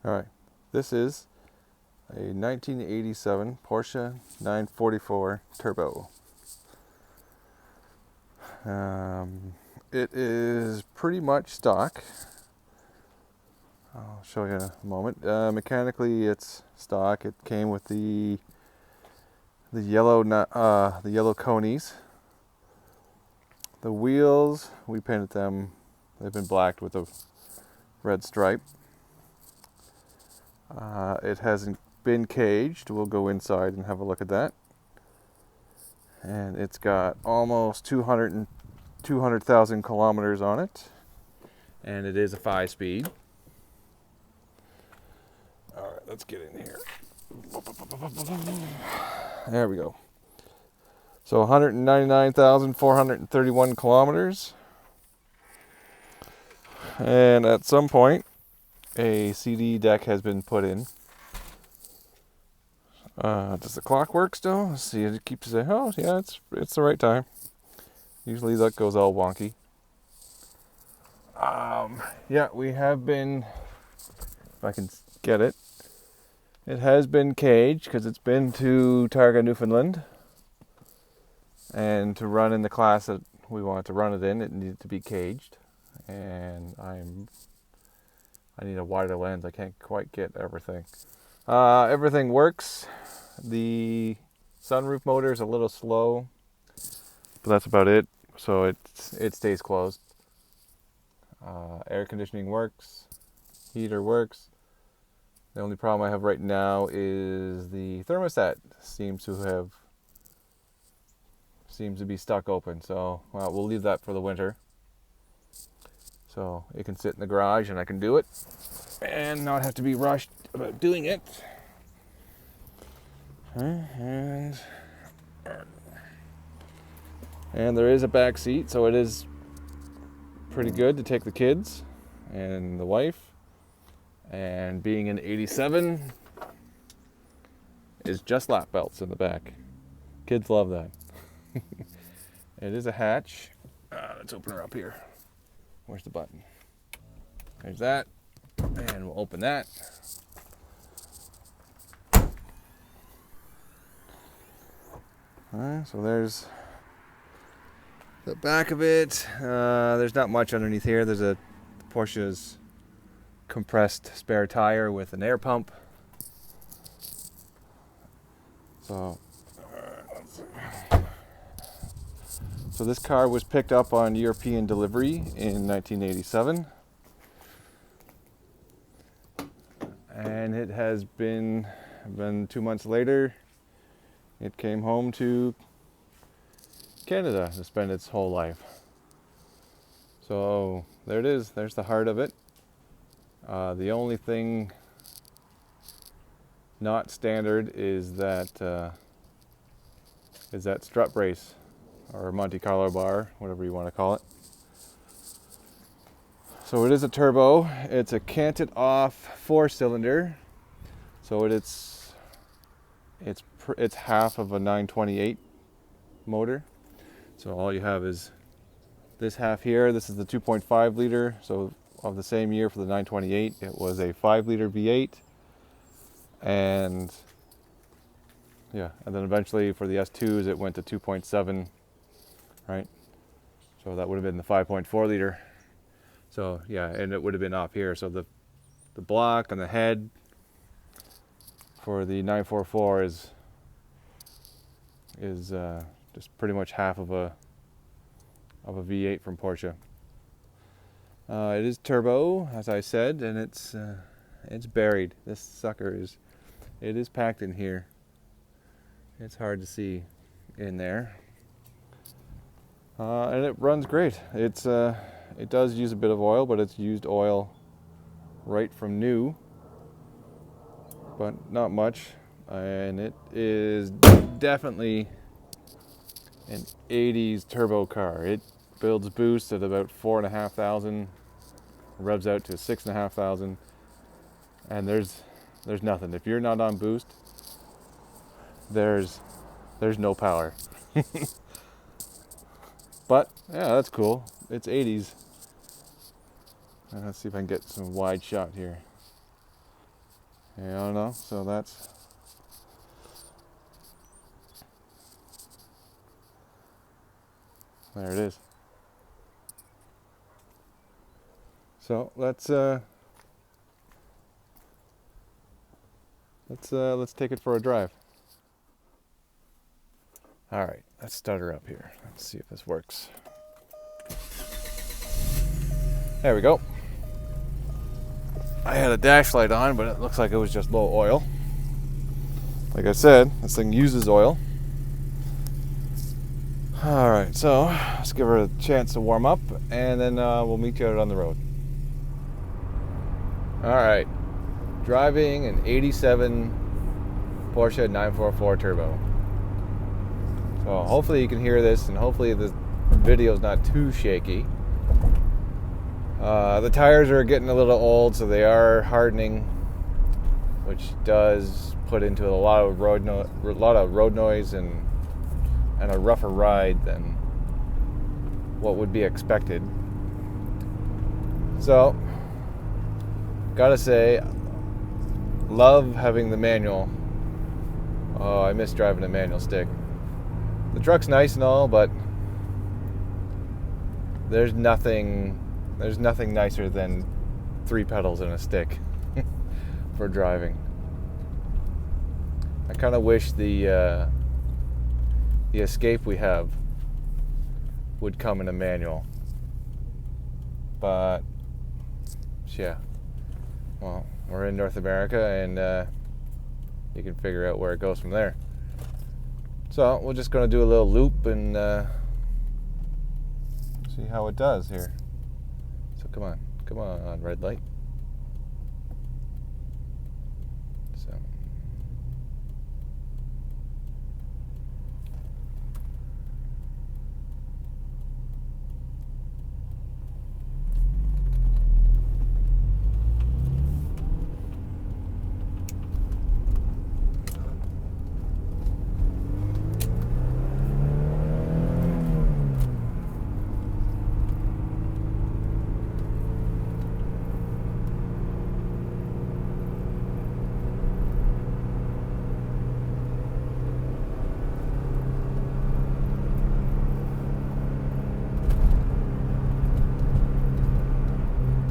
All right, this is a 1987 Porsche 944 Turbo. It is pretty much stock. I'll show you in a moment. Mechanically, it's stock. It came with the yellow conies. The wheels, we painted them. They've been blacked with a red stripe. It hasn't been caged. We'll go inside and have a look at that. And it's got almost 200,000 kilometers on it. And it is a 5-speed. All right, let's get in here. There we go. So 199,431 kilometers. And at some point, a CD deck has been put in. Does the clock work still? Let's see, it keeps saying, oh yeah, it's the right time. Usually that goes all wonky. Yeah, we have been, if I can get it, it has been caged because it's been to Targa, Newfoundland. And to run in the class that we wanted to run it in, it needed to be caged. And I need a wider lens. I can't quite get everything. Everything works. The sunroof motor is a little slow, but that's about it. So it stays closed. Air conditioning works. Heater works. The only problem I have right now is the thermostat seems to be stuck open. So we'll leave that for the winter. So it can sit in the garage and I can do it and not have to be rushed about doing it. And there is a back seat, so it is pretty good to take the kids and the wife. And being an 87 is just lap belts in the back. Kids love that. It is a hatch. Let's open her up here. Where's the button? There's that. And we'll open that. So there's the back of it. There's not much underneath here. There's a Porsche's compressed spare tire with an air pump. So this car was picked up on European delivery in 1987. And it has been 2 months later, it came home to Canada to spend its whole life. So there it is. There's the heart of it. The only thing not standard is that strut brace or Monte Carlo bar, whatever you want to call it. So it is a turbo. It's a canted off 4-cylinder. So it's half of a 928 motor. So all you have is this half here. This is the 2.5 liter. So of the same year for the 928, it was a 5-liter V8. And then eventually for the S2s, it went to 2.7, right? So that would have been the 5.4 liter. So yeah, and it would have been off here. So the block and the head for the 944 is just pretty much half of a V8 from Porsche. It is turbo, as I said, and it's buried. This sucker is packed in here. It's hard to see in there, and it runs great. It does use a bit of oil, but it's used oil right from new, but not much. And it is definitely an 80s turbo car. It builds boost at about 4,500, revs out to 6,500, and there's nothing. If you're not on boost, there's no power. But yeah, that's cool. It's 80s. Let's see if I can get some wide shot here. I don't know. So that's there it is. So let's take it for a drive. All right, let's start her up here. Let's see if this works. There we go. I had a dash light on, but it looks like it was just low oil. Like I said, this thing uses oil. All right, so let's give her a chance to warm up, and then we'll meet you out on the road. All right, driving an 87 Porsche 944 Turbo. So hopefully you can hear this, and hopefully the video's not too shaky. The tires are getting a little old, so they are hardening, which does put into a lot of road noise and a rougher ride than what would be expected. So, gotta say, love having the manual. Oh, I miss driving a manual stick. The truck's nice and all, but there's nothing nicer than 3 pedals and a stick for driving. I kind of wish the Escape we have would come in a manual, but yeah, well, we're in North America, and you can figure out where it goes from there. So we're just going to do a little loop and see how it does here. So come on, red light. So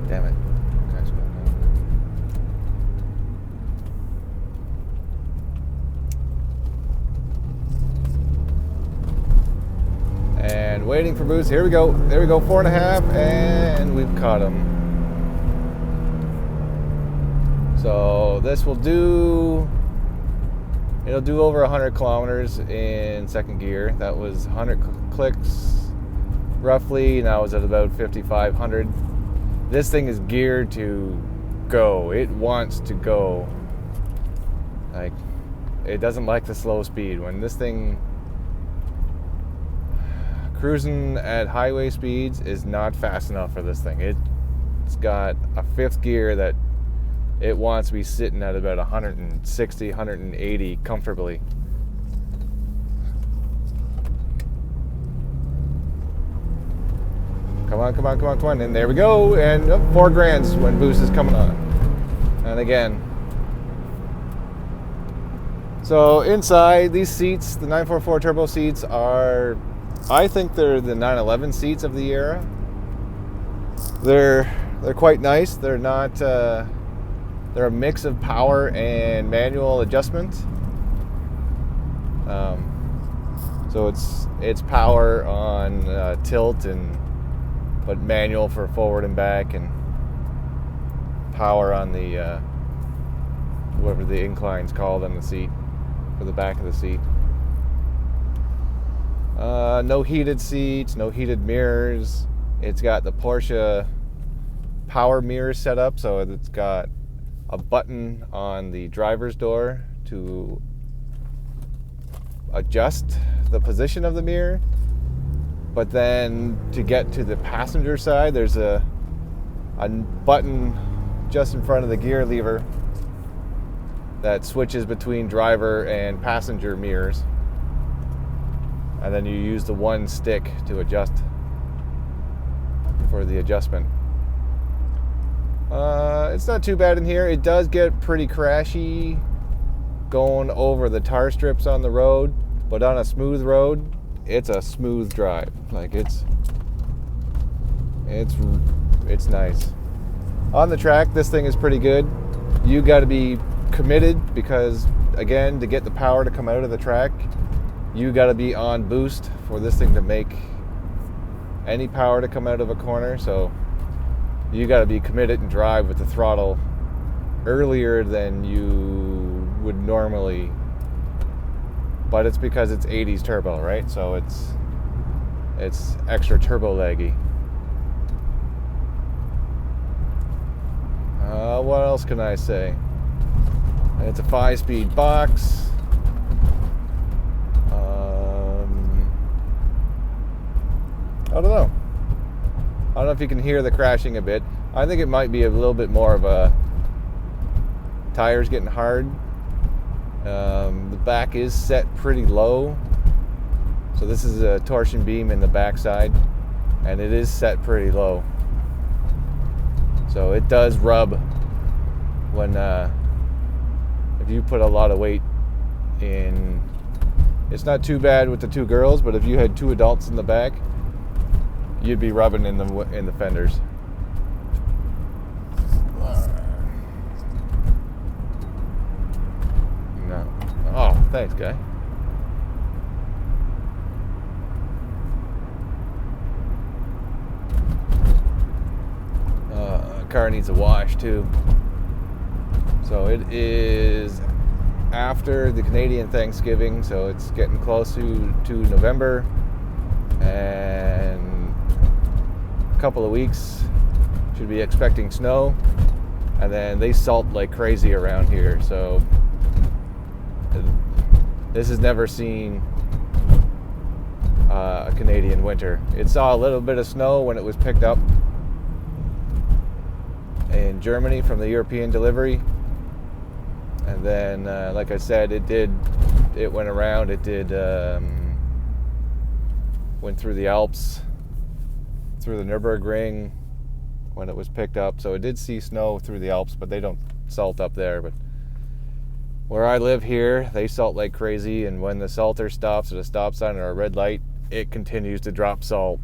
damn it. Guy's going on. And waiting for boost. Here we go. There we go. 4.5, and we've caught him. So this will do. It'll do over 100 kilometers in second gear. That was 100 clicks roughly. Now it's at about 5,500. This thing is geared to go. It wants to go. Like, it doesn't like the slow speed. When this thing cruising at highway speeds is not fast enough for this thing. It's got a 5th gear that it wants to be sitting at about 160, 180 comfortably. Come on. And there we go. And 4 grands when boost is coming on. And again. So inside, these seats, the 944 Turbo seats are, I think they're the 911 seats of the era. They're quite nice. They're not, they're a mix of power and manual adjustment. So it's power on tilt but manual for forward and back, and power on the whatever the incline's called on the seat, for the back of the seat. No heated seats, no heated mirrors. It's got the Porsche power mirrors set up, so it's got a button on the driver's door to adjust the position of the mirror. But then to get to the passenger side, there's a button just in front of the gear lever that switches between driver and passenger mirrors. And then you use the one stick to adjust for the adjustment. it's not too bad in here. It does get pretty crashy going over the tar strips on the road, but on a smooth road, it's a smooth drive. Like it's nice. On the track, this thing is pretty good. You got to be committed because, again, to get the power to come out of the track, you got to be on boost for this thing to make any power to come out of a corner. So you got to be committed and drive with the throttle earlier than you would normally. But it's because it's 80s turbo, right? So it's extra turbo laggy. What else can I say? It's a 5-speed box. I don't know. I don't know if you can hear the crashing a bit. I think it might be a little bit more of a tires getting hard. The back is set pretty low. So this is a torsion beam in the backside, and it is set pretty low. So it does rub when if you put a lot of weight in. It's not too bad with the two girls, but if you had two adults in the back, you'd be rubbing in the fenders. No. Oh, thanks, guy. Car needs a wash too. So it is after the Canadian Thanksgiving, so it's getting close to November, and a couple of weeks should be expecting snow, and then they salt like crazy around here. So this has never seen a Canadian winter. It saw a little bit of snow when it was picked up in Germany from the European delivery, and then like I said, it went around. It did went through the Alps, through the Nürburgring when it was picked up. So it did see snow through the Alps, but they don't salt up there. But where I live here, they salt like crazy, and when the salter stops at a stop sign or a red light, it continues to drop salt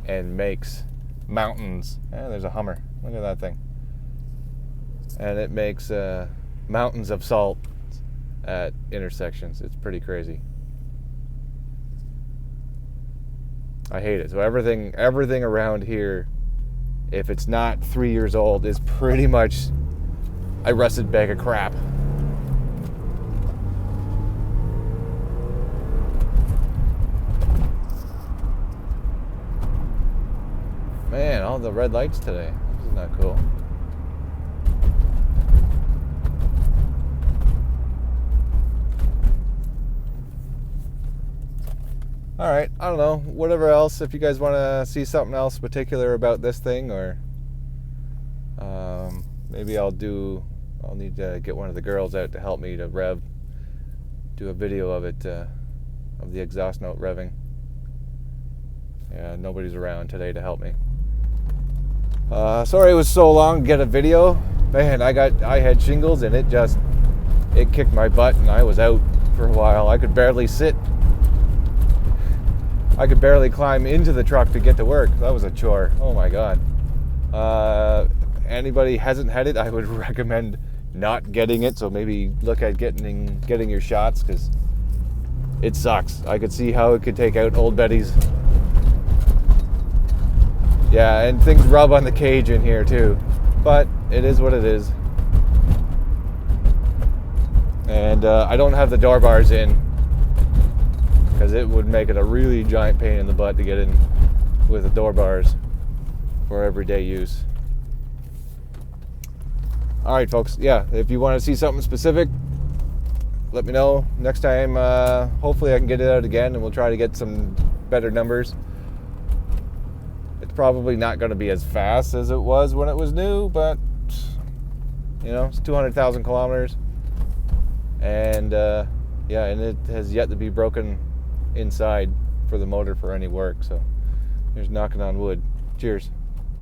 and makes mountains. There's a Hummer. Look at that thing. And it makes mountains of salt at intersections. It's pretty crazy. I hate it. So everything around here, if it's not 3 years old, is pretty much a rusted bag of crap. Man, all the red lights today. This is not cool. All right, I don't know, whatever else, if you guys want to see something else particular about this thing, or maybe I'll need to get one of the girls out to help me to do a video of it, of the exhaust note revving. Yeah, nobody's around today to help me. Sorry it was so long to get a video. Man, I had shingles, and it kicked my butt, and I was out for a while. I could barely sit. I could barely climb into the truck to get to work. That was a chore. Oh my God. Anybody hasn't had it, I would recommend not getting it. So maybe look at getting your shots, because it sucks. I could see how it could take out old Betty's. Yeah, and things rub on the cage in here too. But it is what it is. And I don't have the door bars in, because it would make it a really giant pain in the butt to get in with the door bars for everyday use. All right, folks. Yeah, if you want to see something specific, let me know. Next time, hopefully I can get it out again, and we'll try to get some better numbers. It's probably not going to be as fast as it was when it was new, but, it's 200,000 kilometers. And, yeah, and it has yet to be broken inside for the motor for any work. So here's knocking on wood. Cheers.